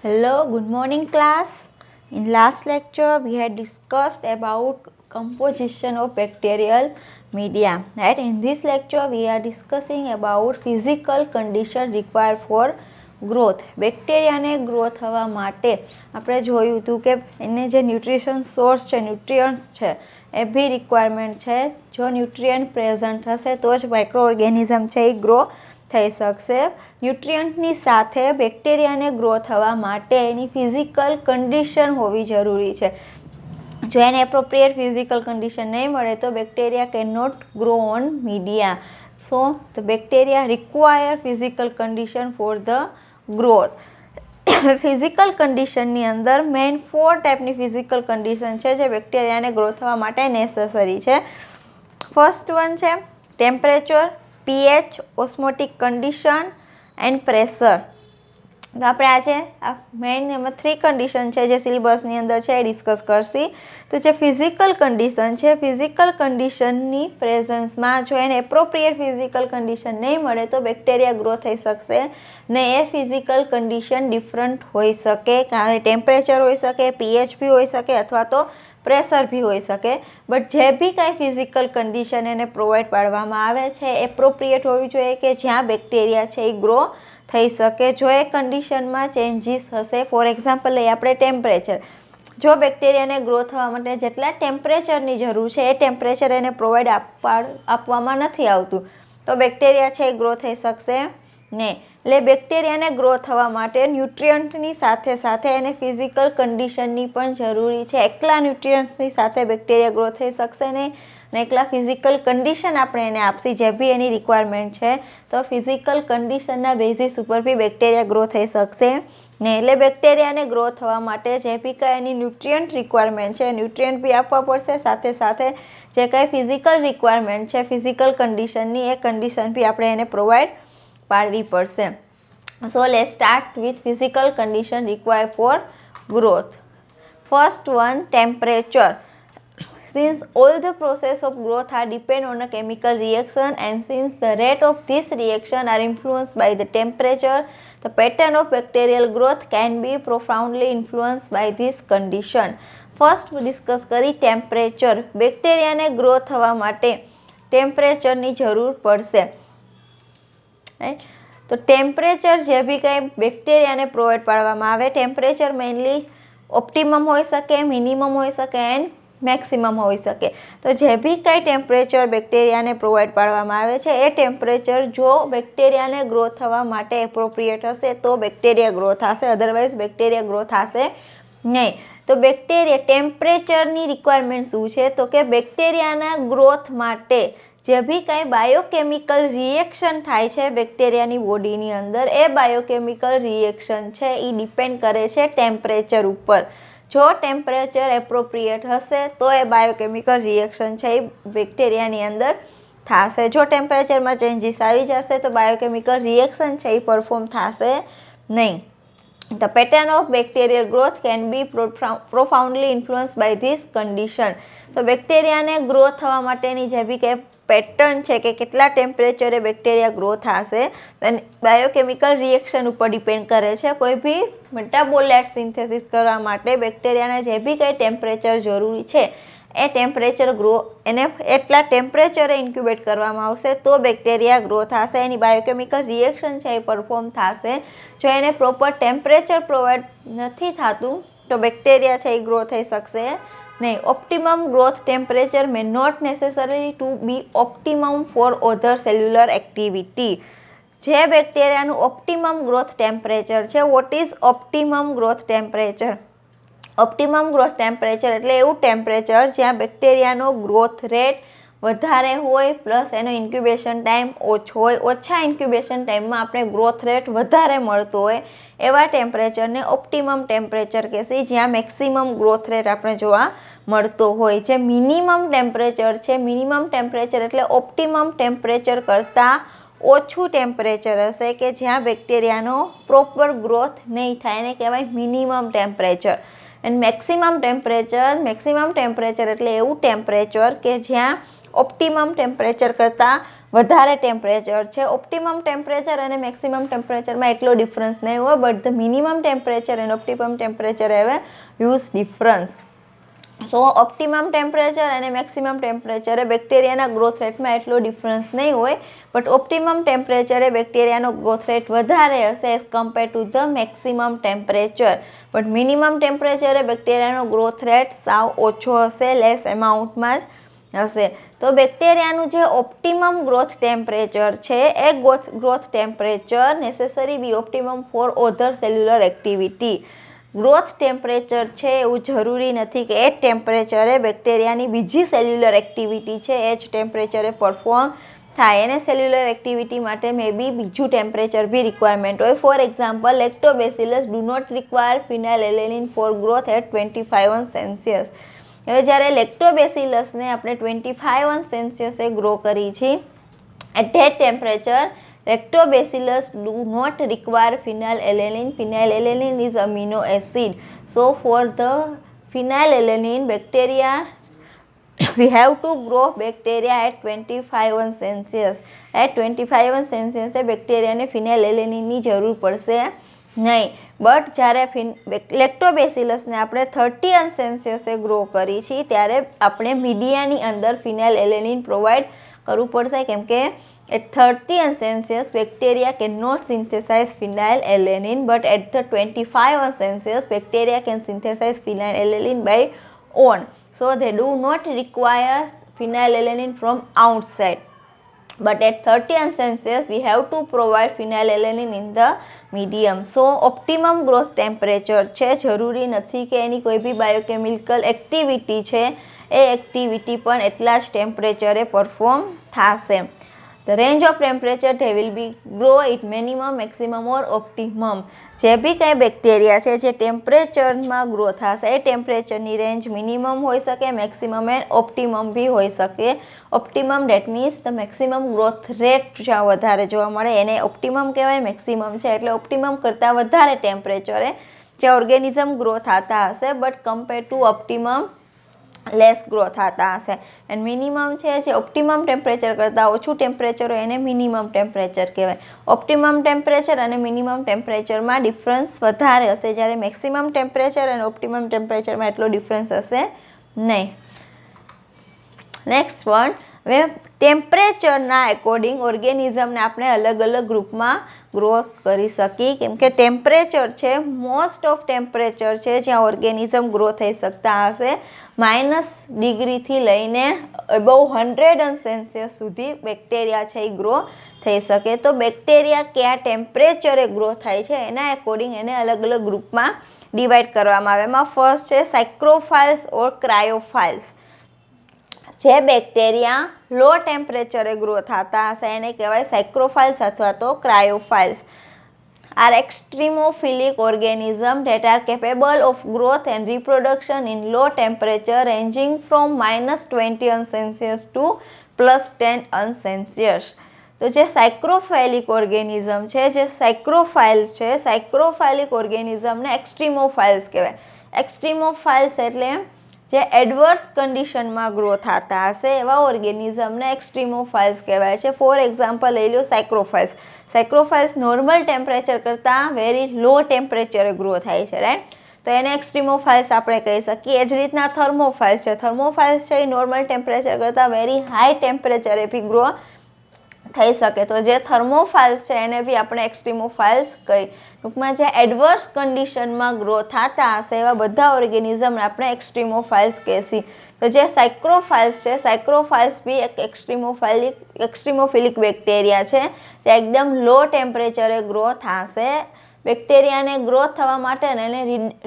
Hello, good morning class. In last lecture we had discussed about composition of bacterial media. Right? In this lecture we are discussing about physical condition required for growth. બેક્ટેરિયાને grow થવા માટે આપણે જોયું હતું કે એને જે nutrition source છે, ન્યુટ્રિયન્ટ્સ છે, એ બી રિક્વાયરમેન્ટ છે. જો ન્યુટ્રિયન્ટ પ્રેઝન્ટ હશે તો જ માઇક્રો ઓર્ગેનિઝમ છે એ ગ્રો થઈ શકશે. ન્યુટ્રિયન્ટની સાથે બેક્ટેરિયાને ગ્રો થવા માટે એની ફિઝિકલ કન્ડિશન હોવી જરૂરી છે. જો એને એપ્રોપ્રિએટ ફિઝિકલ કન્ડિશન નહીં મળે તો bacteria can not grow on media. So the bacteria require physical condition for the growth. Physical કન્ડિશનની અંદર મેઇન 4 ટાઈપની ફિઝિકલ કન્ડિશન છે જે બેક્ટેરિયાને ગ્રો થવા માટે નેસેસરી છે. ફર્સ્ટ વન છે temperature, pH, osmotic condition and pressure. તો આપણે આજે આ મેઇન એમાં 3 કન્ડિશન છે જે સિલેબસની અંદર છે એ ડિસ્કસ કરશી. તો જે ફિઝિકલ કન્ડિશન છે, ફિઝિકલ કન્ડિશનની પ્રેઝન્સમાં જો એને એપ્રોપ્રિએટ ફિઝિકલ કન્ડિશન નહીં મળે તો બેક્ટેરિયા ગ્રો થઈ શકશે ને. એ ફિઝિકલ કન્ડિશન ડિફરન્ટ હોઈ શકે, ટેમ્પરેચર હોઈ શકે, pH બી હોઈ શકે અથવા તો પ્રેશર બી હોઈ શકે. બટ જે બી કાંઈ ફિઝિકલ કન્ડિશન એને પ્રોવાઈડ પાડવામાં આવે છે એપ્રોપ્રિએટ હોવી જોઈએ કે જ્યાં બેક્ટેરિયા છે એ ગ્રો થઈ શકે. જો એ કન્ડિશનમાં ચેન્જીસ હશે, ફોર એક્ઝામ્પલ લઈએ આપણે ટેમ્પરેચર. જો બેક્ટેરિયાને ગ્રો થવા માટે જેટલા ટેમ્પરેચરની જરૂર છે એ ટેમ્પરેચર એને પ્રોવાઈડ આપવામાં નથી આવતું તો બેક્ટેરિયા છે એ ગ્રો થઈ શકશે નહીં. એટલે બેક્ટેરિયાને ગ્રો થવા માટે ન્યુટ્રિયન્ટની સાથે સાથે એને ફિઝિકલ કન્ડિશનની પણ જરૂરી છે. એકલા ન્યુટ્રિયન્ટ્સની સાથે બેક્ટેરિયા ગ્રો થઈ શકશે નહીં ને એકલા ફિઝિકલ કન્ડિશન આપણે એને આપશી જે બી એની રિક્વાયરમેન્ટ છે તો ફિઝિકલ કન્ડિશનના બેઝિસ ઉપર બી બેક્ટેરિયા ગ્રો થઈ શકશે ને. એટલે બેક્ટેરિયાને ગ્રો થવા માટે જે બી કાંઈ એની ન્યુટ્રિયન્ટ રિક્વાયરમેન્ટ છે ન્યુટ્રિયન્ટ બી આપવા પડશે, સાથે સાથે જે કાંઈ ફિઝિકલ રિક્વાયરમેન્ટ છે ફિઝિકલ કન્ડિશનની એ કન્ડિશન બી આપણે એને પ્રોવાઈડ પાડવી પડશે. So let's start with physical condition required four growth. First one temperature. Since all the process of growth are depend on a chemical reaction and since the rate of this reaction are influenced by the temperature, the pattern of bacterial growth can be profoundly influenced by this condition. First discuss કરી temperature. બેક્ટેરિયાને grow થવા માટે ટેમ્પરેચરની જરૂર પડશે. તો temperature જે બી કંઈ બેક્ટેરિયાને provide પાડવામાં આવે, ટેમ્પરેચર મેઇનલી ઓપ્ટિમમ હોઈ શકે, મિનિમમ હોઈ શકે એન્ડ મેક્સિમમ હોઈ શકે. તો જે બી કંઈ ટેમ્પરેચર બેક્ટેરિયાને પ્રોવાઈડ પાડવામાં આવે છે એ ટેમ્પરેચર જો બેક્ટેરિયાને ગ્રો થવા માટે એપ્રોપ્રિએટ હશે તો બેક્ટેરિયા ગ્રો થશે, અધરવાઇઝ બેક્ટેરિયા ગ્રો થશે નહીં. તો બેક્ટેરિયા ટેમ્પરેચરની રિક્વાયરમેન્ટ શું છે તો કે બેક્ટેરિયાના ગ્રોથ માટે જે બી કાંઈ બાયોકેમિકલ રિએક્શન થાય છે બેક્ટેરિયાની બોડીની અંદર એ બાયોકેમિકલ રિએક્શન છે એ ડિપેન્ડ કરે છે ટેમ્પરેચર ઉપર. જો ટેમ્પરેચર એપ્રોપ્રિએટ હશે તો એ બાયોકેમિકલ રિએક્શન છે એ બેક્ટેરિયાની અંદર થશે. જો ટેમ્પરેચરમાં ચેન્જીસ આવી જશે તો બાયોકેમિકલ રિએક્શન છે એ પરફોર્મ થશે નહીં. The pattern of bacterial growth can be profoundly influenced by this condition. તો બેક્ટેરિયાને ગ્રો થવા માટેની જે બી કંઈ પેટર્ન છે કે કેટલા ટેમ્પરેચરે બેક્ટેરિયા ગ્રો થશે અને બાયોકેમિકલ રિએક્શન ઉપર ડિપેન્ડ કરે છે. કોઈ બી મેટાબોલાઇટ સિન્થેસિસ કરવા માટે બેક્ટેરિયાને જે બી કંઈ ટેમ્પરેચર જરૂરી છે એ ટેમ્પરેચર ગ્રો એને એટલા ટેમ્પરેચરે ઇન્ક્યુબેટ કરવામાં આવશે તો બેક્ટેરિયા ગ્રો થશે, એની બાયોકેમિકલ રિએક્શન છે એ પરફોર્મ થશે. જો એને પ્રોપર ટેમ્પરેચર પ્રોવાઈડ નથી થતું તો બેક્ટેરિયા છે એ ગ્રો થઈ શકશે નહીં. Optimum growth temperature may not necessary to be optimum for other cellular activity. જે બેક્ટેરિયાનું ઓપ્ટિમમ ગ્રોથ ટેમ્પરેચર છે, what is optimum growth temperature? Optimum growth temperature એટલે એવું ટેમ્પરેચર જ્યાં બેક્ટેરિયાનો ગ્રોથ રેટ વધારે હોય પ્લસ એનો ઇન્ક્યુબેશન ટાઈમ ઓછો હોય. ઓછા ઇન્ક્યુબેશન ટાઈમમાં આપણે ગ્રોથ રેટ વધારે મળતો હોય એવા ટેમ્પરેચરને ઓપ્ટિમમ ટેમ્પરેચર કહેશે, જ્યાં મેક્સિમમ ગ્રોથ રેટ આપણે જોવા મળતો હોય. જે મિનિમમ ટેમ્પરેચર છે, મિનિમમ ટેમ્પરેચર એટલે ઓપ્ટિમમ ટેમ્પરેચર કરતાં ઓછું ટેમ્પરેચર હશે કે જ્યાં બેક્ટેરિયાનો પ્રોપર ગ્રોથ નહીં થાય, એને કહેવાય minimum temperature. And maximum temperature એટલે એવું ટેમ્પરેચર કે જ્યાં ઓપ્ટિમમ ટેમ્પરેચર કરતાં વધારે ટેમ્પરેચર છે. ઓપ્ટિમમ ટેમ્પરેચર અને મેક્સિમમ ટેમ્પરેચરમાં એટલો ડિફરન્સ નહીં હોય, but the minimum temperature and optimum temperature have a huge difference. So optimum temperature અને મેક્સિમમ ટેમ્પરેચરે બેક્ટેરિયાના ગ્રોથ રેટમાં એટલો ડિફરન્સ નહીં હોય, બટ ઓપ્ટિમમ ટેમ્પરેચરે બેક્ટેરિયાનો ગ્રોથ રેટ વધારે હશે as compare to the maximum temperature. But minimum ટેમ્પરેચરે બેક્ટેરિયાનો ગ્રોથ રેટ સાવ ઓછો હશે, લેસ એમાઉન્ટમાં જ હશે. તો બેક્ટેરિયાનું જે ઓપ્ટિમમ ગ્રોથ ટેમ્પરેચર છે એ growth temperature necessary B optimum for other cellular activity. Growth temperature છે એવું જરૂરી નથી કે એ જ ટેમ્પરેચરે બેક્ટેરિયાની બીજી સેલ્યુલર એક્ટિવિટી છે એ જ ટેમ્પરેચરે પરફોર્મ થાય. એને સેલ્યુલર એક્ટિવિટી માટે મે બી બીજું ટેમ્પરેચર બી રિક્વાયરમેન્ટ હોય. For example, Lactobacillus do not require phenylalanine for growth at 25°C. હવે જ્યારે લેક્ટોબેસિલસને આપણે 25°C ગ્રો કરી છે, at that temperature Lactobacillus do not require phenylalanine. Phenylalanine is amino acid. So for the phenylalanine bacteria, we have to grow bacteria at 25°C. At 25°C બેક્ટેરિયાને ફિનાઇલેલેનિનની જરૂર પડશે નહીં. But જ્યારે લેક્ટોબેસિલસને આપણે 30°C ગ્રો કરી છે ત્યારે આપણે મીડિયાની અંદર ફિનાઇલેલેનિન પ્રોવાઈડ કરવું પડશે, કેમ કે at 30°C bacteria cannot synthesize phenylalanine, but at the 25°C bacteria can synthesize phenylalanine by own. So they do not require phenylalanine from outside. But at 30°C we have to provide phenylalanine in the medium. So optimum growth temperature છે, જરૂરી નથી કે એની કોઈ બી biochemical activity છે એ activity પણ એટલા જ ટેમ્પરેચરે perform થશે. The range of temperature they will be grow it minimum, maximum or optimum. જે બી કંઈ બેક્ટેરિયા છે જે ટેમ્પરેચરમાં ગ્રો થશે એ ટેમ્પરેચરની રેન્જ મિનિમમ હોઈ શકે, મેક્સિમમ એન્ડ ઓપ્ટિમમ બી હોઈ શકે. Optimum date means the maximum growth rate જ્યાં વધારે જોવા મળે એને ઓપ્ટિમમ કહેવાય. મેક્સિમમ છે એટલે ઓપ્ટિમમ કરતાં વધારે ટેમ્પરેચરે જે ઓર્ગેનિઝમ ગ્રો થતા હશે, but compare to optimum less grow થતા હશે. એન્ડ મિનિમમ છે જે ઓપ્ટિમમ ટેમ્પરેચર કરતાં ઓછું ટેમ્પરેચર હોય એને મિનિમમ ટેમ્પરેચર કહેવાય. ઓપ્ટિમમ ટેમ્પરેચર અને મિનિમમ ટેમ્પરેચરમાં ડિફરન્સ વધારે હશે, જ્યારે મેક્સિમમ ટેમ્પરેચર અને ઓપ્ટિમમ ટેમ્પરેચરમાં એટલો ડિફરન્સ હશે નહીં. નેક્સ્ટ વન, હવે ટેમ્પરેચરના એકોર્ડિંગ ઓર્ગેનિઝમને આપણે અલગ અલગ ગ્રુપમાં ગ્રો કરી શકીએ, કેમ કે ટેમ્પરેચર છે મોસ્ટ ઓફ ટેમ્પરેચર છે જ્યાં ઓર્ગેનિઝમ ગ્રો થઈ શકતા હશે -°થી લઈને અબવ 100°C સુધી બેક્ટેરિયા છે એ ગ્રો થઈ શકે. તો બેક્ટેરિયા કયા ટેમ્પરેચરે ગ્રો થાય છે એના એકોર્ડિંગ એને અલગ અલગ ગ્રુપમાં ડિવાઈડ કરવામાં આવે. એમાં ફર્સ્ટ છે સાયક્રોફાઇલ્સ ઓર ક્રાયોફાઇલ્સ. જે બેક્ટેરિયા લો ટેમ્પરેચરે ગ્રો થતા હશે એને કહેવાય સાયક્રોફાઇલ્સ અથવા તો cryophiles. Are extremophilic organism that are capable of growth and reproduction in low temperature ranging from -20°C to +10°C. તો જે સાયક્રોફાઇલિક ઓર્ગેનિઝમ છે, જે સાયક્રોફાઇલ્સ છે, સાયક્રોફાઇલિક ઓર્ગેનિઝમને એક્સ્ટ્રીમોફાઇલ્સ કહેવાય. એક્સ્ટ્રીમોફાઇલ્સ એટલે જે એડવર્સ કન્ડિશનમાં ગ્રો થતા હશે એવા ઓર્ગેનિઝમને એક્સ્ટ્રીમોફાઇલ્સ કહેવાય છે. ફોર એક્ઝામ્પલ લઈ લો સાયક્રોફાઇલ્સ. સાયક્રોફાઇલ્સ નોર્મલ ટેમ્પરેચર કરતાં વેરી લો ટેમ્પરેચરે ગ્રો થાય છે, રાઈટ? તો એને એક્સ્ટ્રીમોફાઇલ્સ આપણે કહી શકીએ. એ જ રીતના થર્મોફાઇલ્સ છે. થર્મોફાઇલ્સ છે એ નોર્મલ ટેમ્પરેચર કરતાં વેરી હાઈ ટેમ્પરેચરે બી ગ્રો થઈ શકે. તો જે થર્મોફાઇલ્સ છે એને બી આપણે એક્સ્ટ્રીમોફાઇલ્સ કહી. ટૂંકમાં જે એડવર્સ કન્ડિશનમાં ગ્રો થતા હશે એવા બધા ઓર્ગેનિઝમને આપણે એક્સ્ટ્રીમોફાઇલ્સ કહેશી. તો જે સાયક્રોફાઇલ્સ છે, સાયક્રોફાઇલ્સ બી એક એક્સ્ટ્રીમોફિલિક બેક્ટેરિયા છે જે એકદમ લો ટેમ્પરેચરે ગ્રો થશે. બેક્ટેરિયાને ગ્રોથ થવા માટે અને એને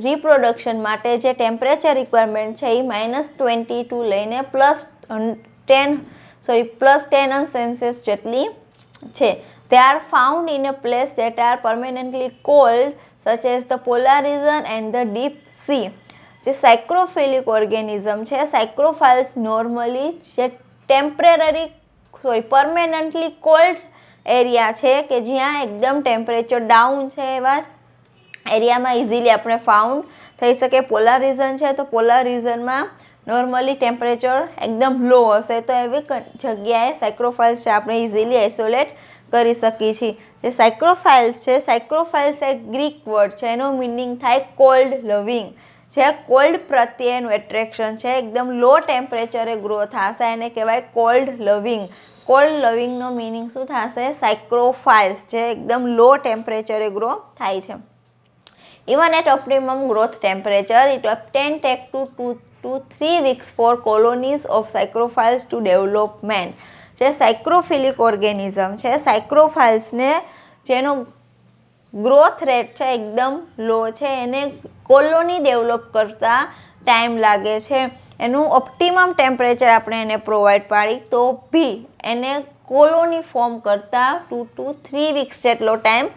રિપ્રોડક્શન માટે જે ટેમ્પરેચર રિક્વાયરમેન્ટ છે એ -20 ટુ લઈને +10°C જેટલી છે. They are found in a place that are permanently cold such as the polar region and the deep sea. જે સાયક્રોફિલિક ઓર્ગેનિઝમ છે, સાયક્રોફાઇલ્સ નોર્મલી જે પરમેનન્ટલી કોલ્ડ એરિયા છે કે જ્યાં એકદમ ટેમ્પરેચર ડાઉન છે એવા એરિયામાં ઇઝીલી આપણે ફાઉન્ડ થઈ શકે. પોલાર રીઝન છે તો પોલાર રીઝનમાં નોર્મલી ટેમ્પરેચર એકદમ લો હશે તો એવી જગ્યાએ સાયક્રોફાઇલ્સ આપણે ઇઝીલી આઇસોલેટ કરી શકીએ છીએ. જે સાયક્રોફાઇલ્સ છે, સાયક્રોફાઇલ્સ એક ગ્રીક વર્ડ છે, એનો મિનિંગ થાય કોલ્ડ લવિંગ. જે કોલ્ડ પ્રત્યેનું એટ્રેક્શન છે, એકદમ લો ટેમ્પરેચરે ગ્રો થશે એને કહેવાય કોલ્ડ લવિંગ. કોલ્ડ લવિંગનો મિનિંગ શું થશે? સાયક્રોફાઇલ્સ જે એકદમ લો ટેમ્પરેચરે ગ્રો થાય છે. Even at optimum growth temperature, it often takes 2 to 3 weeks for colonies of psychrophiles to development. જે સાયક્રોફિલિક ઓર્ગેનિઝમ છે, સાયક્રોફાઇલ્સને જેનો ગ્રોથ રેટ છે એકદમ લો છે, એને કોલોની ડેવલપ કરતા ટાઈમ લાગે છે. એનું ઓપ્ટિમમ ટેમ્પરેચર આપણે એને પ્રોવાઈડ પાડી તો બી એને કોલોની ફોર્મ કરતા 2 to 3 વીક્સ જેટલો ટાઈમ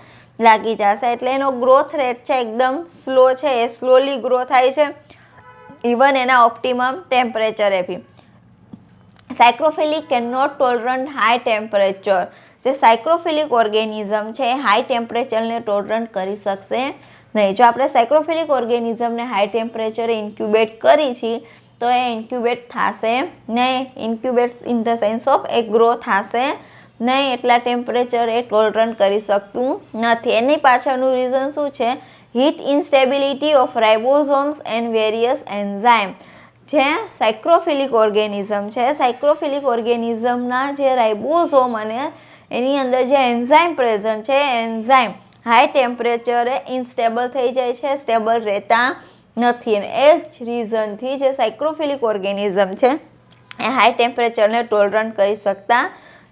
લાગી જશે. એટલે એનો ગ્રોથ રેટ છે એકદમ સ્લો છે, એ સ્લોલી ગ્રો થાય છે ઇવન એના ઓપ્ટિમમ ટેમ્પરેચરે બી. Psychrophilic can not tolerant high temperature. જે સાયક્રોફિલિક ઓર્ગેનિઝમ છે એ હાઈ ટેમ્પરેચરને ટોલરન્ટ કરી શકશે નહીં. જો આપણે સાયક્રોફિલિક ઓર્ગેનિઝમને હાઈ ટેમ્પરેચરે ઇન્ક્યુબેટ કરી છીએ તો એ ઇન્ક્યુબેટ થશે નહીં. Incubate in the sense of એ ગ્રો થશે નહીં, એટલા ટેમ્પરેચર એ ટોલરન્ટ કરી શકતું નથી. એની પાછળનું રીઝન શું છે? Heat instability of ribosomes and various enzyme. જે સાયક્રોફિલિક ઓર્ગેનિઝમ છે, સાયક્રોફિલિક ઓર્ગેનિઝમના જે રાઇબોઝોમ અને એની અંદર જે એન્ઝાઇમ પ્રેઝન્ટ છે, એન્ઝાઇમ હાઈ ટેમ્પરેચરે ઇન્સ્ટેબલ થઈ જાય છે, સ્ટેબલ રહેતા નથી. અને એ જ રીઝનથી જે સાયક્રોફિલિક ઓર્ગેનિઝમ છે એ હાઈ ટેમ્પરેચરને ટોલરન્ટ કરી શકતા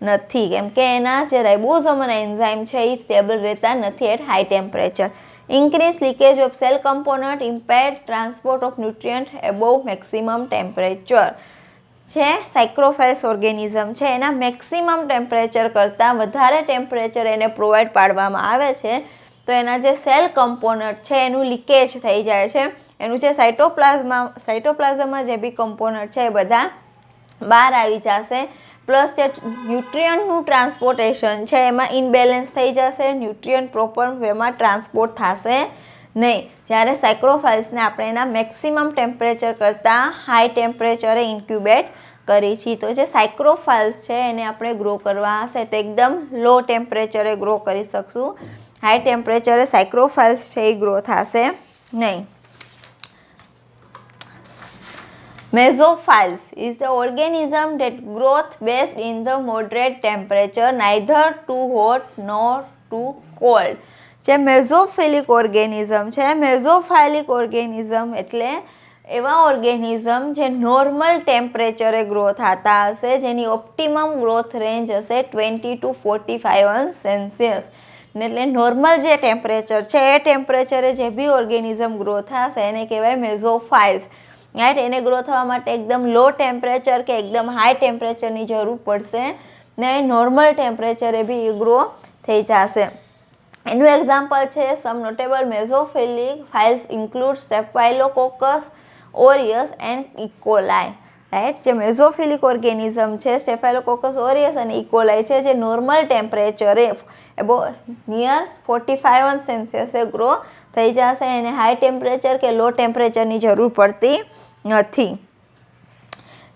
નથી, કેમ કે એના જે રાઇબોઝોમ અને એન્ઝાઇમ છે એ સ્ટેબલ રહેતા નથી at high temperature. Increase leakage of cell component, impaired transport of nutrient above maximum temperature. જે સાયક્રોફાઇલ્સ ઓર્ગેનિઝમ છે એના મેક્સિમમ ટેમ્પરેચર કરતાં વધારે ટેમ્પરેચર એને પ્રોવાઈડ પાડવામાં આવે છે તો એના જે સેલ કમ્પોનન્ટ છે એનું લીકેજ થઈ જાય છે. એનું જે સાયટોપ્લાઝમમાં જે બી કમ્પોનન્ટ છે એ બધા બહાર આવી જશે. પ્લસ જે ન્યુટ્રિયન્ટનું ટ્રાન્સપોર્ટેશન છે એમાં ઇનબેલેન્સ થઈ જશે, ન્યુટ્રિયન્ટ પ્રોપર વેમાં ટ્રાન્સપોર્ટ થશે નહીં. જ્યારે સાયક્રોફાઇલ્સને આપણે એના મેક્સિમમ ટેમ્પરેચર કરતાં હાઈ ટેમ્પરેચરે ઇન્ક્યુબેટ કરી છીએ. તો જે સાયક્રોફાઇલ્સ છે એને આપણે ગ્રો કરવા હશે તો એકદમ લો ટેમ્પરેચરે ગ્રો કરી શકશું. હાઈ ટેમ્પરેચરે સાયક્રોફાઇલ્સ છે એ ગ્રો થશે નહીં. Mesophiles is the organism that growth best in the moderate temperature, neither too hot nor too cold. જે મેઝોફિલિક ઓર્ગેનિઝમ છે, મેઝોફાઇલિક ઓર્ગેનિઝમ એટલે એવા ઓર્ગેનિઝમ જે નોર્મલ ટેમ્પરેચરે ગ્રો થતા હશે, જેની ઓપ્ટિમમ ગ્રોથ રેન્જ હશે 20 to 45 સેલ્સિયસ. એટલે નોર્મલ જે ટેમ્પરેચર છે એ ટેમ્પરેચરે જે બી ઓર્ગેનિઝમ ગ્રો થશે એને કહેવાય મેઝોફાઇલ્સ. રાઈટ, એને ગ્રો થવા માટે એકદમ લો ટેમ્પરેચર કે એકદમ હાઈ ટેમ્પરેચરની જરૂર પડશે ને નોર્મલ ટેમ્પરેચરે બી ગ્રો થઈ જશે. એનું એક્ઝામ્પલ છે some notable mesophilic files include Staphylococcus aureus and E coli. Right, જે મેઝોફિલિક ઓર્ગેનિઝમ છે સ્ટેફાઇલોકોકસ ઓરિયસ અને ઇકોલાઈ છે જે નોર્મલ ટેમ્પરેચરે નિયર 45 સેલ્સિયસે ગ્રો થઈ જશે. એને હાઈ ટેમ્પરેચર કે લો ટેમ્પરેચરની જરૂર પડતી નથી.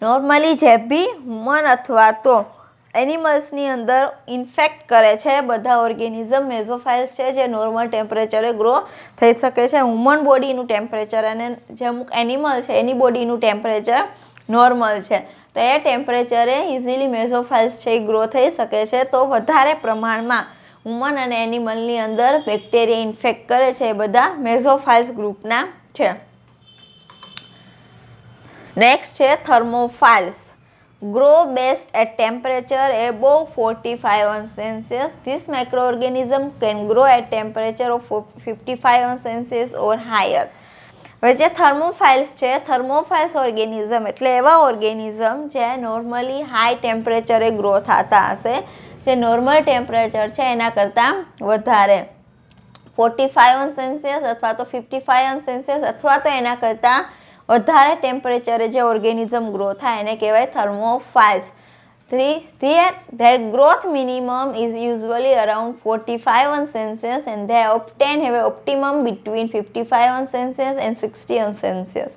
નોર્મલી જે બી હ્યુમન અથવા તો એનિમલ્સની અંદર ઇન્ફેક્ટ કરે છે બધા ઓર્ગેનિઝમ મેઝોફાઇલ્સ છે જે નોર્મલ ટેમ્પરેચરે ગ્રો થઈ શકે છે. હ્યુમન બોડીનું ટેમ્પરેચર અને જે અમુક એનિમલ છે એની બોડીનું ટેમ્પરેચર નોર્મલ છે તો એ ટેમ્પરેચરે ઇઝીલી મેઝોફાઇલ્સ છે એ ગ્રો થઈ શકે છે. તો વધારે પ્રમાણમાં હ્યુમન અને એનિમલની અંદર બેક્ટેરિયા ઇન્ફેક્ટ કરે છે એ બધા મેઝોફાઇલ્સ ગ્રુપના છે. નેક્સ્ટ છે થર્મોફાઇલ્સ. Grow best at temperature above 45 Celsius. This microorganism can grow at temperature of 55 Celsius or higher. હવે જે થર્મોફાઇલ્સ છે, થર્મોફાઇલ્સ ઓર્ગેનિઝમ એટલે એવા ઓર્ગેનિઝમ જે નોર્મલી હાઈ ટેમ્પરેચરે ગ્રો થતા હશે, જે નોર્મલ ટેમ્પરેચર છે એના કરતાં વધારે 45 સેલ્સિયસ અથવા તો 55 સેલ્સિયસ અથવા તો એના કરતાં વધારે ટેમ્પરેચરે જે ઓર્ગેનિઝમ ગ્રો થાય એને કહેવાય થર્મોફાઇલ્સ. Their growth minimum is usually around 45 Celsius and they often have an optimum between 55 Celsius and 60 Celsius.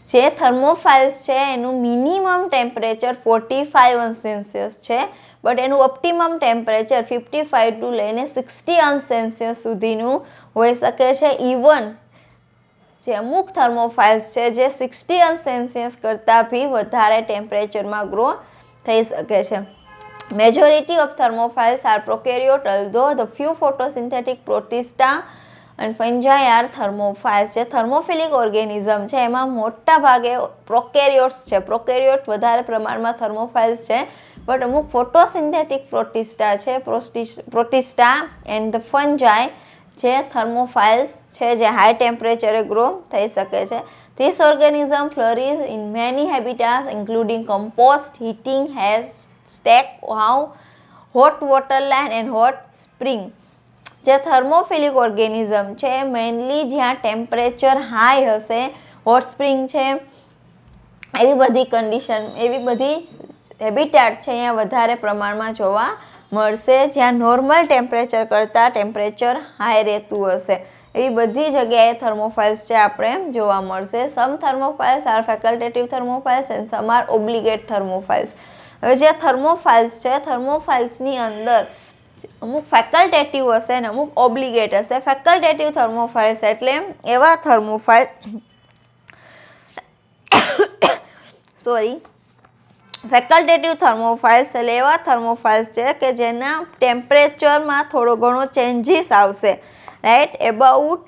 જે થર્મોફાઇલ્સ છે એનું મિનિમમ ટેમ્પરેચર 45 અંશ સેલ્સિયસ છે, બટ એનું ઓપ્ટિમમ ટેમ્પરેચર 55 ટુ લઈને 60 અંશ સેલ્સિયસ સુધીનું હોઈ શકે છે. ઇવન જે અમુક થર્મોફાઇલ્સ છે જે 60 અંશ સેલ્સિયસ કરતાં બી વધારે ટેમ્પરેચરમાં ગ્રો થઈ શકે છે. Majority of thermophiles are prokaryote, although the few photosynthetic protista and fungi are thermophiles. જે થર્મોફિલિક ઓર્ગેનિઝમ છે એમાં મોટા ભાગે પ્રોકેરિયોટ્સ છે. પ્રોકેરિયોટ વધારે પ્રમાણમાં થર્મોફાઇલ્સ છે, બટ અમુક ફોટોસિન્થેટિક પ્રોટિસ્ટા છે, પ્રોટિસ્ટા એન્ડ ધ ફંજાઈ જે થર્મોફાઇલ્સ છે જે હાઈ ટેમ્પરેચરે ગ્રો થઈ શકે છે. This organism flourishes in many habitats including compost, heating, stack, hot waterland and hot spring. જે થર્મોફિલિક ઓર્ગેનિઝમ છે મેઇનલી જ્યાં ટેમ્પરેચર હાઈ હશે, હોટ સ્પ્રિંગ છે, એવી બધી કન્ડિશન, એવી બધી હેબિટાટ છે અહીંયા વધારે પ્રમાણમાં જોવા મળશે, જ્યાં નોર્મલ ટેમ્પરેચર કરતાં ટેમ્પરેચર હાઈ રહેતું હશે. એવી બધી જગ્યાએ થર્મોફાઇલ્સ છે આપણે જોવા મળશે. સમ થર્મોફાઇલ્સ આર ફેકલ્ટેટિવ થર્મોફાઇલ્સ એન્ડ સમ આર ઓબ્લિગેટ થર્મોફાઇલ્સ. હવે જે થર્મોફાઇલ્સ છે, થર્મોફાઇલ્સની અંદર અમુક ફેકલ્ટેટિવ હશે ને અમુક ઓબ્લિગેટ હશે. ફેકલ્ટેટિવ થર્મોફાઇલ્સ એટલે એવા થર્મોફાઇલ ફેકલ્ટેટિવ થર્મોફાઇલ્સ એટલે એવા થર્મોફાઇલ્સ છે કે જેના ટેમ્પરેચરમાં થોડો ઘણો ચેન્જીસ આવશે, રાઈટ, એબાઉટ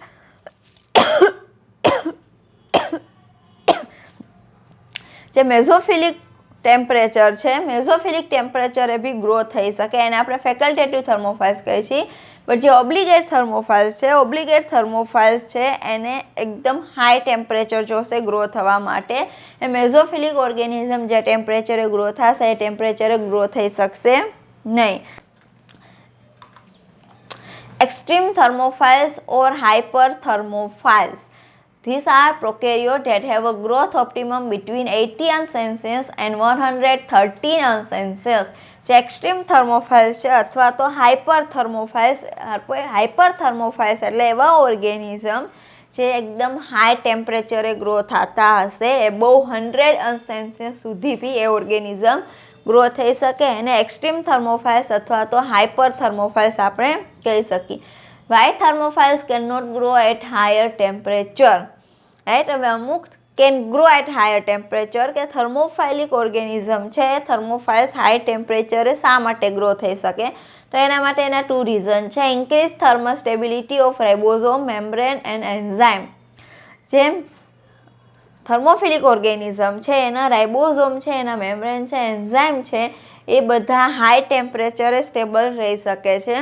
જે મેઝોફિલિક ટેમ્પરેચર છે, મેઝોફિલિક ટેમ્પરેચરે બી ગ્રો થઈ શકે, એને આપણે ફેકલ્ટેટિવ થર્મોફાઇલ્સ કહીએ છીએ. બટ જે ઓબ્લિગેટ થર્મોફાઇલ્સ છે, ઓબ્લિગેટ થર્મોફાઇલ્સ છે એને એકદમ હાઈ ટેમ્પરેચર જોશે ગ્રો થવા માટે. એ મેઝોફિલિક ઓર્ગેનિઝમ જે ટેમ્પરેચરે ગ્રો થશે એ ટેમ્પરેચરે ગ્રો થઈ શકશે નહીં. Extreme thermophiles or hyperthermophiles. These are prokaryotes that have a growth optimum between 80 અંશ સેલ્સિયસ and 113 અંશ સેલ્સિયસ. જે એક્સ્ટ્રીમ થર્મોફાઇલ્સ છે અથવા તો હાઇપરથર્મોફાઇલ્સ એટલે એવા ઓર્ગેનિઝમ જે એકદમ હાઈ ટેમ્પરેચરે ગ્રો થતા હશે, એ બહુ 100 અંશ સેલ્સિયસ સુધી બી એ ઓર્ગેનિઝમ ગ્રો થઈ શકે. એને એક્સ્ટ્રીમ થર્મોફાઇલ્સ અથવા તો હાઇપરથર્મોફાઇલ્સ આપણે કહી શકીએ. Why thermophiles can not grow at higher temperature, right. હવે અમુક can grow at higher temperature કે થર્મોફાઇલિક ઓર્ગેનિઝમ છે, થર્મોફાઇલ્સ હાઈ ટેમ્પરેચરે શા માટે ગ્રો થઈ શકે? તો એના માટે એના 2 રીઝન છે. Increase thermal stability of ribosome, membrane and enzyme. જેમ થર્મોફિલિક ઓર્ગેનિઝમ છે એના રાઇબોઝોમ છે, એના મેમ્બ્રેન છે, એન્ઝાઇમ છે, એ બધા હાઈ ટેમ્પરેચરે સ્ટેબલ રહી શકે છે.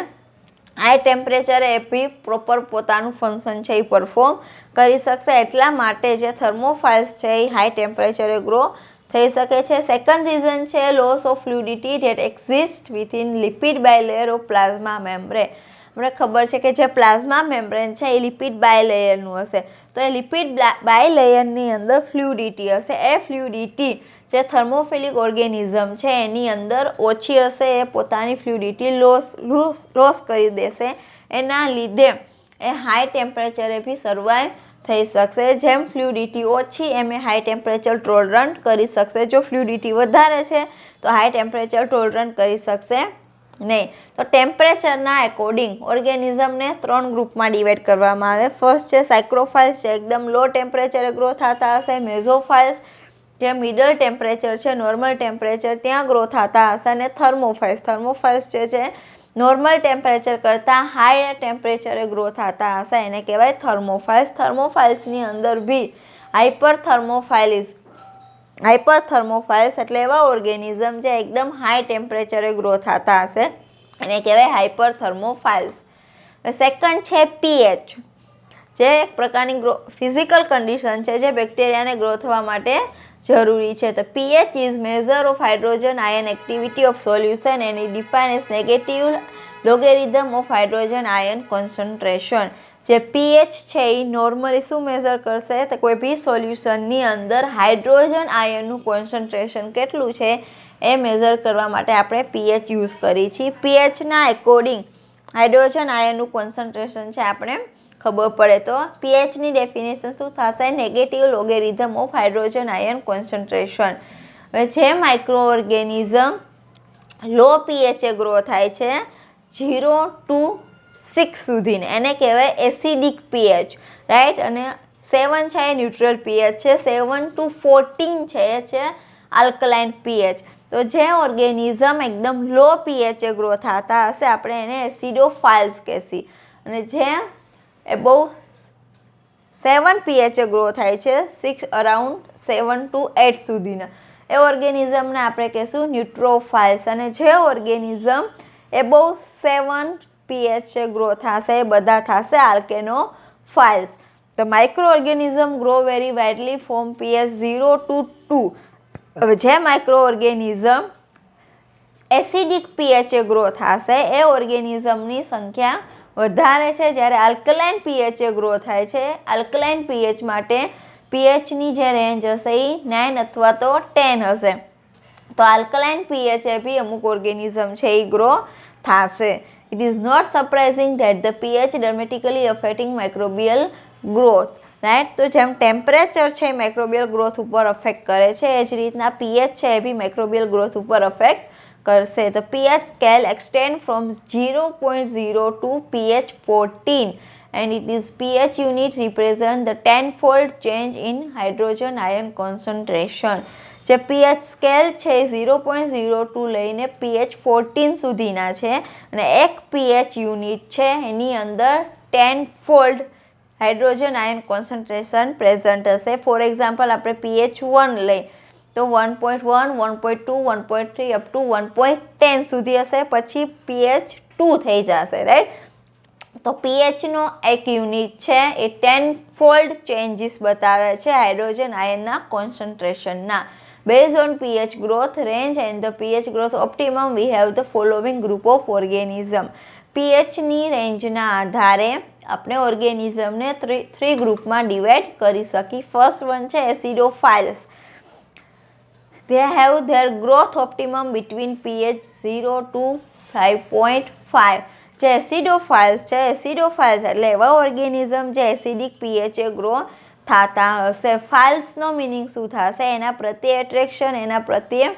હાઈ ટેમ્પરેચરે એ બી પ્રોપર પોતાનું ફંક્શન છે એ પરફોર્મ કરી શકશે. એટલા માટે જે થર્મોફાઇલ્સ છે એ હાઈ ટેમ્પરેચરે ગ્રો થઈ શકે છે. સેકન્ડ રીઝન છે loss of fluidity that exist within lipid bylayer of plasma membrane. આપણે ખબર છે કે જે પ્લાઝમા મેમ્બ્રેન છે એ લિપિડ બાયલેયરનું હશે, તો એ લિપિડ બાયલેયરની અંદર ફ્લુડિટી હશે. એ ફ્લુડિટી જે થર્મોફિલિક ઓર્ગેનિઝમ છે એની અંદર ઓછી હશે, એ પોતાની ફ્લુડિટી લોસ કરી દેશે. એના લીધે એ હાઈ ટેમ્પરેચરે બી સર્વાઈવ થઈ શકશે. જેમ ફ્લુડિટી ઓછી એમ એ હાઈ ટેમ્પરેચર ટોલરન્ટ કરી શકશે. જો ફ્લુડિટી વધારે છે તો હાઈ ટેમ્પરેચર ટોલરન્ટ કરી શકશે નહીં. તો ટેમ્પરેચરના એકોર્ડિંગ ઓર્ગેનિઝમને 3 ગ્રુપમાં ડિવાઈડ કરવામાં આવે. ફર્સ્ટ છે સાયક્રોફાઇલ્સ, જે એકદમ લો ટેમ્પરેચરે ગ્રો થતા હશે. મેઝોફાઇલ્સ જે મિડલ ટેમ્પરેચર છે, નોર્મલ ટેમ્પરેચર ત્યાં ગ્રો થતા હશે. અને થર્મોફાઇલ્સ જે છે નોર્મલ ટેમ્પરેચર કરતાં હાઈ ટેમ્પરેચરે ગ્રો થતા હશે, એને કહેવાય થર્મોફાઇલ્સ. થર્મોફાઇલ્સની અંદર બી હાઇપરથર્મોફાઇલ્સ એટલે એવા ઓર્ગેનિઝમ જે એકદમ હાઈ ટેમ્પરેચરે ગ્રો થતા હશે, એને કહેવાય હાઇપરથર્મોફાઇલ્સ. સેકન્ડ છે પીએચ, જે એક પ્રકારની ફિઝિકલ કન્ડિશન છે જે બેક્ટેરિયાને ગ્રો થવા માટે જરૂરી છે. તો pH is measure of hydrogen ion activity of solution and it defines negative logarithm of hydrogen ion concentration. જે pH છે એ નોર્મલી શું મેઝર કરશે? તો કોઈ બી સોલ્યુશનની અંદર હાઇડ્રોજન આયનનું કોન્સન્ટ્રેશન કેટલું છે એ મેઝર કરવા માટે આપણે pH યુઝ કરીએ છીએ. pHના એકોર્ડિંગ હાઇડ્રોજન આયનનું કોન્સન્ટ્રેશન છે આપણે ખબર પડે તો પીએચની ડેફિનેશન શું થશે? Negative logarithm of hydrogen ion concentration. હવે જે માઇક્રો ઓર્ગેનિઝમ લો પીએચએ ગ્રો થાય છે 0 to 6 સુધીને, એને કહેવાય એસિડિક પીએચ, રાઈટ. અને 7 છે એ ન્યુટ્રલ પીએચ છે, 7 to 14 છે એ છે આલ્કલાઇન પીએચ. તો જે ઓર્ગેનિઝમ એકદમ લો પીએચએ ગ્રો થતા હશે આપણે એને એસિડોફાઇલ્સ કહેશી. અને જે એબોવ 7 પીએચએ ગ્રો થાય છે 6 અરાઉન્ડ 7 to 8 સુધીના, એ ઓર્ગેનિઝમને આપણે કહેશું ન્યુટ્રોફાઇલ્સ. અને જે ઓર્ગેનિઝમ એબોવ 7 પીએચએ ગ્રો થશે એ બધા થશે આલ્કેનોફાઇલ્સ. The microorganism grow very widely from pH 0 to 2. હવે જે માઇક્રો ઓર્ગેનિઝમ એસિડિક પીએચએ ગ્રો થશે એ ઓર્ગેનિઝમની સંખ્યા વધારે છે, જ્યારે આલ્કલાઇન પીએચએ ગ્રો થાય છે. આલ્કલાઇન પીએચ માટે પીએચની જે રેન્જ હશે એ 9 અથવા તો 10 હશે. તો આલ્કલાઇન પીએચએ બી અમુક ઓર્ગેનિઝમ છે એ ગ્રો થશે. It is not surprising that the pH dramatically affecting microbial growth, right. તો જેમ ટેમ્પરેચર છે એ માઇક્રોબિયલ ગ્રોથ ઉપર અફેક્ટ કરે છે, એ જ રીતના પીએચ છે એ બી માઇક્રોબિયલ ગ્રોથ ઉપર અફેક્ટ કરશે. તો pH scale extend from 0.0 to pH 14 and it is pH unit represent the tenfold change in hydrogen ion concentration. જે પીએચ સ્કેલ છે એ 0.02 લઈને pH 14 સુધીના છે, અને એક પીએચ યુનિટ છે એની અંદર 10fold hydrogen ion concentration present હશે. ફોર એક્ઝામ્પલ આપણે pH 1 લઈ તો 1.1, 1.2, 1.3 અપ ટુ 1.10 સુધી હશે, પછી pH 2 થઈ જશે, રાઈટ. તો પીએચનો એક યુનિટ છે એ 10fold ચેન્જીસ બતાવે છે hydrogen આયનના કોન્સન્ટ્રેશનના. Based on pH growth range and the pH growth optimum, we have the following group of organism. પીએચની રેન્જના આધારે આપણે ઓર્ગેનિઝમને 3 ગ્રુપમાં ડિવાઈડ કરી શકીએ. ફર્સ્ટ વન છે એસિડોફાઇલ્સ. They have their growth optimum between pH 0 to 5.5. જે એસિડોફાઇલ્સ છે, એસિડોફાઇલ્સ એટલે એવા ઓર્ગેનિઝમ જે એસિડિક પીએચએ ગ્રો થતા હશે. ફાઇલ્સનો મિનિંગ શું થશે? એના પ્રત્યે એટ્રેક્શન, એના પ્રત્યે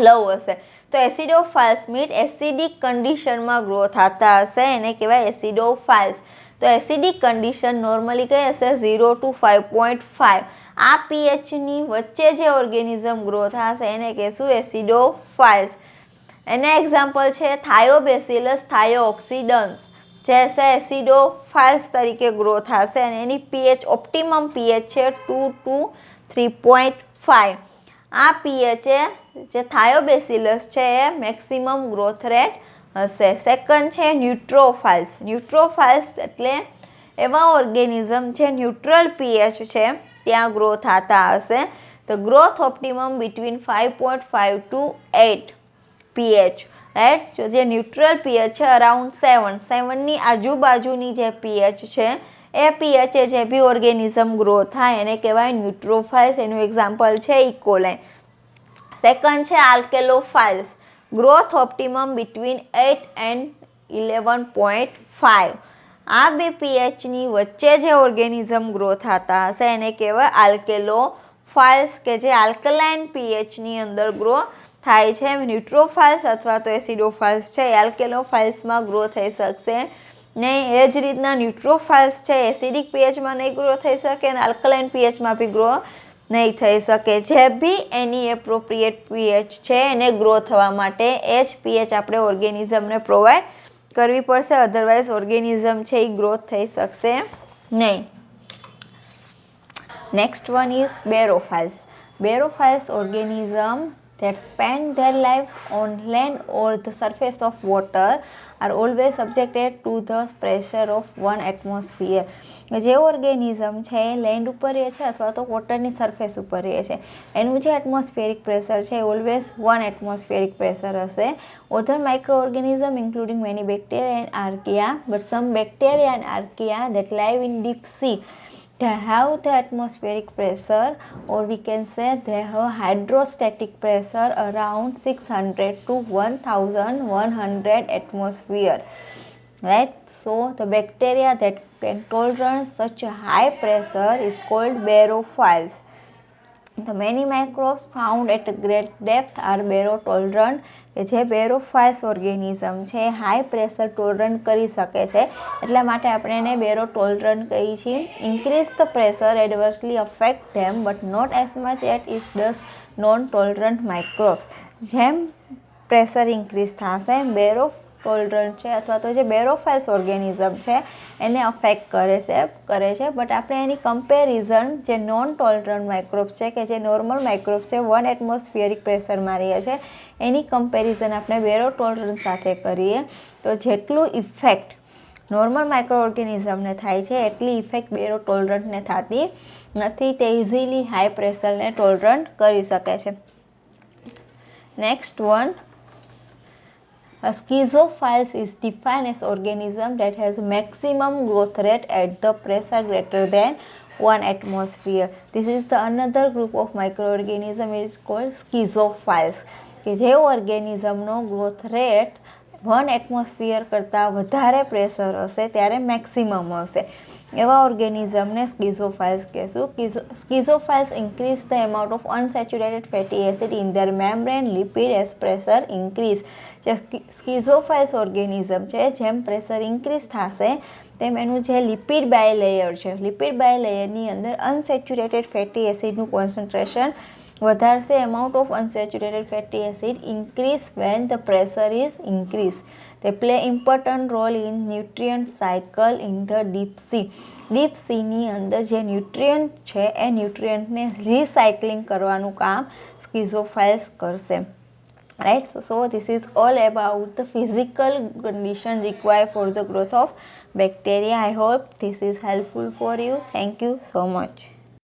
લવ હશે. તો એસિડોફાઇલ્સ મીટ એસિડિક કન્ડિશનમાં ગ્રો થતા હશે, એને કહેવાય એસિડોફાઇલ્સ. તો એસિડિક કન્ડિશન નોર્મલી કઈ હશે? 0 to 5.5. આ પીએચની વચ્ચે જે ઓર્ગેનિઝમ ગ્રો થશે એને કહેશું એસિડોફાઇલ્સ. એના એક્ઝામ્પલ છે થાયોબેસિલસ થાયોઓક્સિડન્સ, જે છે એસિડોફાઇલ્સ તરીકે ગ્રો થશે, અને એની પીએચ ઓપ્ટિમમ પીએચ છે 2 to 3.5. આ પીએચએ જે થાયોબેસિલસ છે એ મેક્સિમમ ગ્રોથ રેટ હશે. સેકન્ડ છે ન્યુટ્રોફાઇલ્સ. ન્યુટ્રોફાઇલ્સ એટલે એવા ઓર્ગેનિઝમ જે ન્યુટ્રલ પીએચ છે ત્યાં ગ્રો થતા હશે. તો growth optimum between 5.5 to 8 pH, right. જો જે ન્યુટ્રલ પીએચ છે અરાઉન્ડ 7ની આજુબાજુની જે પીએચ છે એ પીએચએ જે બી ઓર્ગેનિઝમ ગ્રો થાય એને કહેવાય ન્યુટ્રોફાઇલ્સ. એનું એક્ઝામ્પલ છે ઇકોલાઇન. સેકન્ડ છે alkalophiles. Growth optimum between 8 and 11.5. આ બે પીએચની વચ્ચે જે ઓર્ગેનિઝમ ગ્રો થતા હશે એને કહેવાય આલ્કેલોફાઇલ્સ, કે જે આલ્કલાઇન પીએચની અંદર ગ્રો થાય છે. ન્યુટ્રોફાઇલ્સ અથવા તો એસિડોફાઇલ્સ છે એ આલ્કેલોફાઇલ્સમાં ગ્રો થઈ શકશે નહીં. એ જ રીતના ન્યુટ્રોફાઇલ્સ છે એસિડિક પીએચમાં નહીં ગ્રો થઈ શકે અને આલ્કલાઇન પીએચમાં બી ગ્રો નહીં થઈ શકે. જે બી એની એપ્રોપ્રિએટ પીએચ છે એને ગ્રો થવા માટે એ જ પીએચ આપણે ઓર્ગેનિઝમને પ્રોવાઈડ કરવી પડશે, અધરવાઇઝ ઓર્ગેનિઝમ છે એ ગ્રોથ થઈ શકશે નહીં. Next one is barophiles. Barophiles organism that spend their lives on land or the surface of water are always subjected to the pressure of 1 atmosphere. જે ઓર્ગેનિઝમ છે એ land ઉપર રહે છે અથવા તો વોટરની સરફેસ ઉપર રહે છે, એનું જે એટમોસ્ફિયરિક પ્રેશર છે એ ઓલવેઝ 1 એટમોસ્ફિયરિક પ્રેશર હશે. Other microorganisms including many bacteria and archaea, but some bacteria and archaea that live in deep sea, they have the atmospheric pressure, or we can say they have hydrostatic pressure around 600 to 1100 atmosphere, right. So the bacteria that can tolerate such a high pressure is called barophiles. The many microbes found at a great depth are barotolerant કે જે બેરોફાઇલ્સ organism છે high pressure tolerant કરી શકે છે એટલા માટે આપણે એને બેરોટોલરન્ટ કહીએ છીએ. Increase the pressure adversely affect them but not as much at is does non tolerant microbes. જેમ પ્રેશર ઇન્ક્રીઝ થશે ટોલરન્ટ છે અથવા તો જે બેરોફાઇલ્સ ઓર્ગેનિઝમ છે એને અફેક્ટ કરે છે બટ આપણે એની કમ્પેરિઝન જે નોન ટોલરન્ટ માઇક્રોબ્સ છે કે જે નોર્મલ માઇક્રોબ્સ છે 1 એટમોસ્ફિયરિક પ્રેશરમાં રહે છે એની કમ્પેરિઝન આપણે બેરોટોલરન્ટ સાથે કરીએ તો જેટલું ઇફેક્ટ નોર્મલ માઇક્રો ઓર્ગેનિઝમને થાય છે એટલી ઇફેક્ટ બેરોટોલરન્ટને થતી નથી. તે ઇઝીલી હાઈ પ્રેશરને ટોલરન્ટ કરી શકે છે. Next one, a schizophiles is defined as organism that has maximum growth rate at the pressure greater than 1 atmosphere. This is the another group of microorganism is called schizophiles કે જે ઓર્ગેનિઝમનો growth rate 1 atmosphere કરતાં વધારે pressure હશે ત્યારે maximum હશે એવા ઓર્ગેનિઝમને schizophiles કહેશું. Schizophiles increase the amount of unsaturated fatty acid in their membrane lipid as pressure increase. જે સ્કીઝોફાઇલ્સ ઓર્ગેનિઝમ છે જેમ પ્રેશર ઇન્ક્રીઝ થશે તેમ એનું જે લિપિડ બાયલેયર છે લિપિડ બાયલેયરની અંદર અનસેચ્યુરેટેડ ફેટી એસિડનું કોન્સન્ટ્રેશન વધારશે. Amount of unsaturated fatty acid increase when the pressure is increase. They play important role in nutrient cycle in the deep sea. Deep સીની અંદર જે ન્યુટ્રિયન્ટ છે એ ન્યુટ્રિયન્ટને રિસાયકલિંગ કરવાનું કામ સ્કીઝોફાઇલ્સ કરશે. Right. So this is all about the physical condition required for the growth of bacteria. I hope this is helpful for you. Thank you so much.